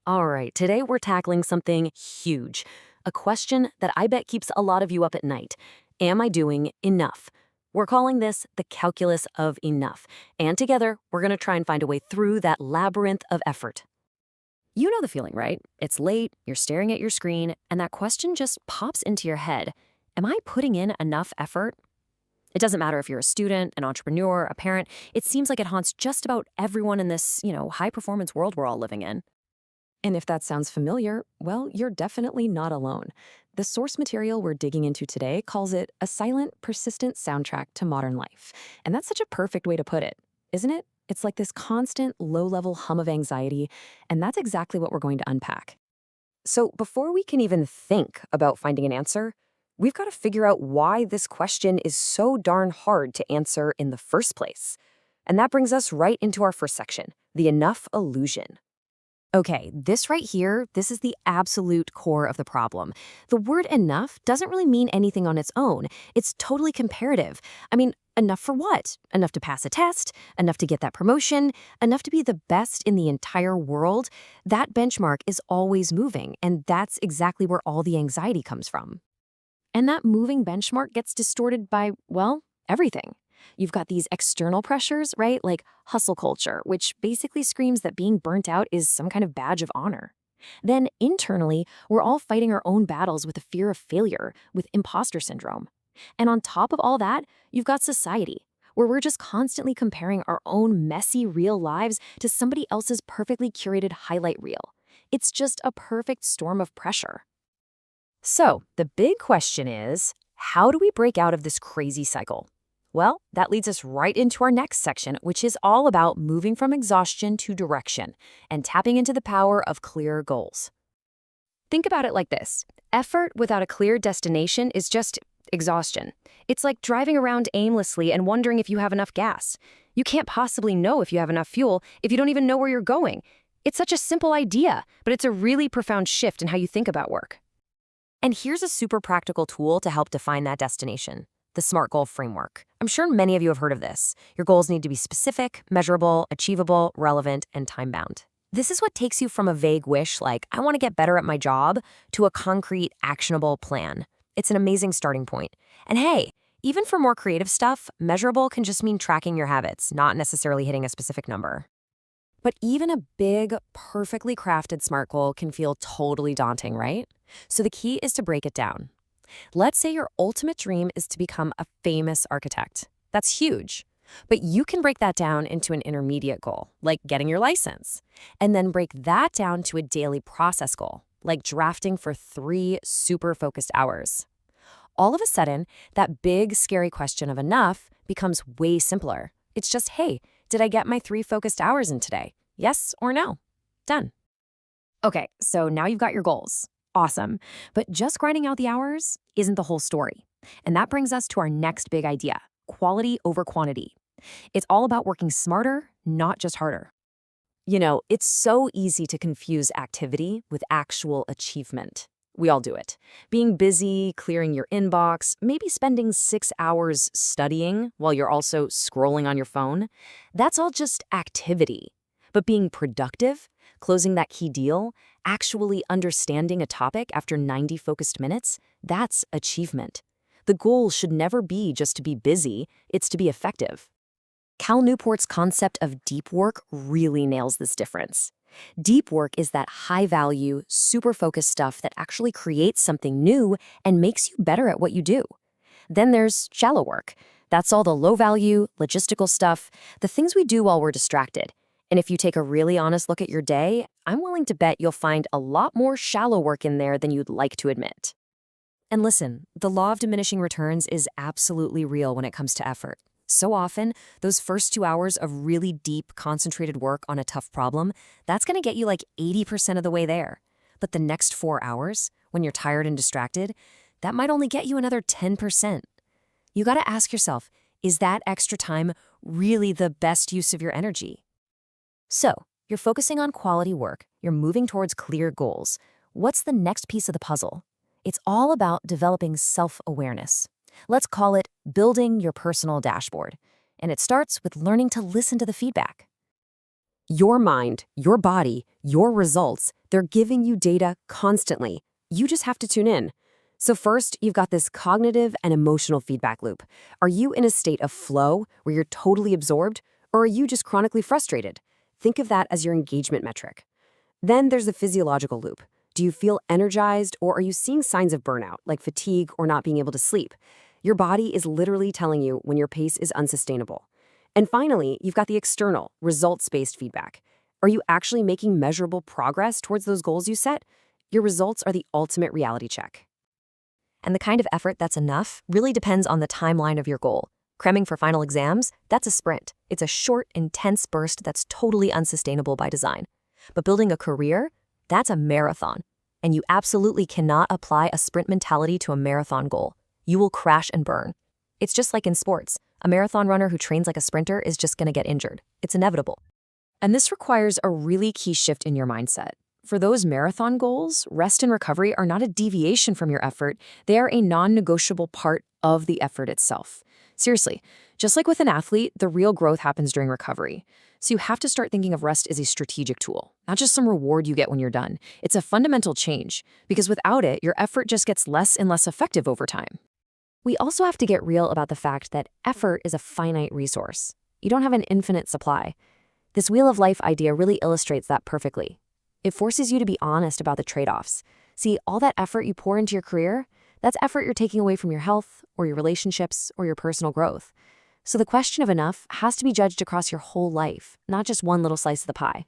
All right, today we're tackling something huge. A question that I bet keeps a lot of you up at night. Am I doing enough? We're calling this the calculus of enough. And together, we're going to try and find a way through that labyrinth of effort. You know the feeling, right? It's late, you're staring at your screen, and that question just pops into your head. Am I putting in enough effort? It doesn't matter if you're a student, an entrepreneur, a parent. It seems like it haunts just about everyone in this, high-performance world we're all living in. And if that sounds familiar, well, you're definitely not alone. The source material we're digging into today calls it a silent, persistent soundtrack to modern life. And that's such a perfect way to put it, isn't it? It's like this constant, low-level hum of anxiety, and that's exactly what we're going to unpack. So before we can even think about finding an answer, we've got to figure out why this question is so darn hard to answer in the first place. And that brings us right into our first section, the enough illusion. Okay, this right here, this is the absolute core of the problem. The word enough doesn't really mean anything on its own. It's totally comparative. I mean, enough for what? Enough to pass a test? Enough to get that promotion? Enough to be the best in the entire world? That benchmark is always moving, and that's exactly where all the anxiety comes from. And that moving benchmark gets distorted by, well, everything. You've got these external pressures, right? Like hustle culture, which basically screams that being burnt out is some kind of badge of honor. Then internally, we're all fighting our own battles with the fear of failure, with imposter syndrome. And on top of all that, you've got society, where we're just constantly comparing our own messy, real lives to somebody else's perfectly curated highlight reel. It's just a perfect storm of pressure. So, the big question is, how do we break out of this crazy cycle? Well, that leads us right into our next section, which is all about moving from exhaustion to direction and tapping into the power of clear goals. Think about it like this. Effort without a clear destination is just exhaustion. It's like driving around aimlessly and wondering if you have enough gas. You can't possibly know if you have enough fuel if you don't even know where you're going. It's such a simple idea, but it's a really profound shift in how you think about work. And here's a super practical tool to help define that destination: the SMART goal framework. I'm sure many of you have heard of this. Your goals need to be specific, measurable, achievable, relevant, and time-bound. This is what takes you from a vague wish like, I want to get better at my job, to a concrete, actionable plan. It's an amazing starting point. And hey, even for more creative stuff, measurable can just mean tracking your habits, not necessarily hitting a specific number. But even a big, perfectly crafted SMART goal can feel totally daunting, right? So the key is to break it down. Let's say your ultimate dream is to become a famous architect. That's huge. But you can break that down into an intermediate goal, like getting your license, and then break that down to a daily process goal, like drafting for 3 super focused hours. All of a sudden, that big, scary question of enough becomes way simpler. It's just, hey, did I get my 3 focused hours in today? Yes or no? Done. Okay, so now you've got your goals. Awesome. But just grinding out the hours isn't the whole story. And that brings us to our next big idea: quality over quantity. It's all about working smarter, not just harder. You know, it's so easy to confuse activity with actual achievement. We all do it. Being busy, clearing your inbox, maybe spending 6 hours studying while you're also scrolling on your phone, that's all just activity. But being productive, closing that key deal, actually understanding a topic after 90 focused minutes, that's achievement. The goal should never be just to be busy, it's to be effective. Cal Newport's concept of deep work really nails this difference. Deep work is that high-value, super-focused stuff that actually creates something new and makes you better at what you do. Then there's shallow work. That's all the low-value, logistical stuff, the things we do while we're distracted. And if you take a really honest look at your day, I'm willing to bet you'll find a lot more shallow work in there than you'd like to admit. And listen, the law of diminishing returns is absolutely real when it comes to effort. So often, those first 2 hours of really deep, concentrated work on a tough problem, that's going to get you like 80% of the way there. But the next 4 hours, when you're tired and distracted, that might only get you another 10%. You got to ask yourself, is that extra time really the best use of your energy? So, you're focusing on quality work, you're moving towards clear goals. What's the next piece of the puzzle? It's all about developing self-awareness. Let's call it building your personal dashboard. And it starts with learning to listen to the feedback. Your mind, your body, your results, they're giving you data constantly. You just have to tune in. So first, you've got this cognitive and emotional feedback loop. Are you in a state of flow where you're totally absorbed, or are you just chronically frustrated? Think of that as your engagement metric. Then there's the physiological loop. Do you feel energized, or are you seeing signs of burnout, like fatigue or not being able to sleep? Your body is literally telling you when your pace is unsustainable. And finally, you've got the external, results-based feedback. Are you actually making measurable progress towards those goals you set? Your results are the ultimate reality check. And the kind of effort that's enough really depends on the timeline of your goal. Cramming for final exams, that's a sprint. It's a short, intense burst that's totally unsustainable by design. But building a career, that's a marathon. And you absolutely cannot apply a sprint mentality to a marathon goal. You will crash and burn. It's just like in sports. A marathon runner who trains like a sprinter is just going to get injured. It's inevitable. And this requires a really key shift in your mindset. For those marathon goals, rest and recovery are not a deviation from your effort. They are a non-negotiable part of the effort itself. Seriously, just like with an athlete, the real growth happens during recovery. So you have to start thinking of rest as a strategic tool, not just some reward you get when you're done. It's a fundamental change, because without it, your effort just gets less and less effective over time. We also have to get real about the fact that effort is a finite resource. You don't have an infinite supply. This wheel of life idea really illustrates that perfectly. It forces you to be honest about the trade-offs. See, all that effort you pour into your career, that's effort you're taking away from your health, or your relationships, or your personal growth. So the question of enough has to be judged across your whole life, not just one little slice of the pie.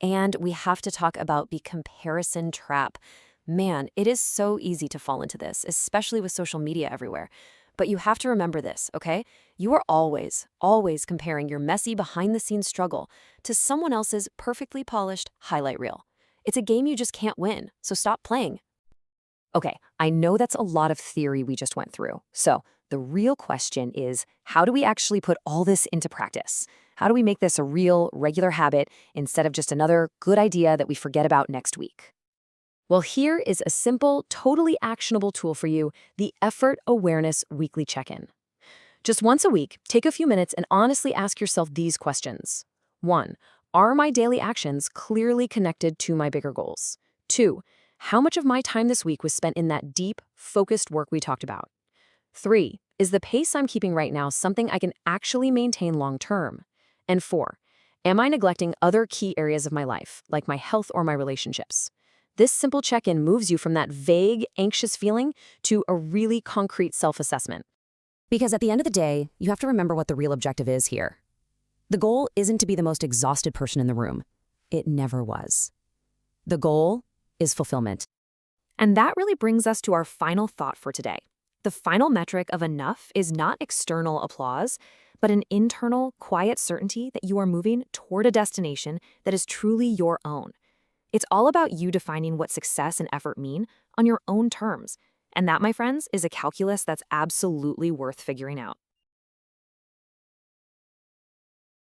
And we have to talk about the comparison trap. Man, it is so easy to fall into this, especially with social media everywhere. But you have to remember this, okay? You are always, always comparing your messy behind-the-scenes struggle to someone else's perfectly polished highlight reel. It's a game you just can't win, so stop playing. Okay, I know that's a lot of theory we just went through. So the real question is, how do we actually put all this into practice? How do we make this a real, regular habit instead of just another good idea that we forget about next week? Well, here is a simple, totally actionable tool for you, the Effort Awareness Weekly Check-in. Just once a week, take a few minutes and honestly ask yourself these questions. 1. Are my daily actions clearly connected to my bigger goals? 2. How much of my time this week was spent in that deep, focused work we talked about? 3. Is the pace I'm keeping right now something I can actually maintain long-term? And 4. Am I neglecting other key areas of my life, like my health or my relationships? This simple check-in moves you from that vague, anxious feeling to a really concrete self-assessment. Because at the end of the day, you have to remember what the real objective is here. The goal isn't to be the most exhausted person in the room. It never was. The goal is fulfillment. And that really brings us to our final thought for today. The final metric of enough is not external applause, but an internal, quiet certainty that you are moving toward a destination that is truly your own. It's all about you defining what success and effort mean on your own terms. And that, my friends, is a calculus that's absolutely worth figuring out.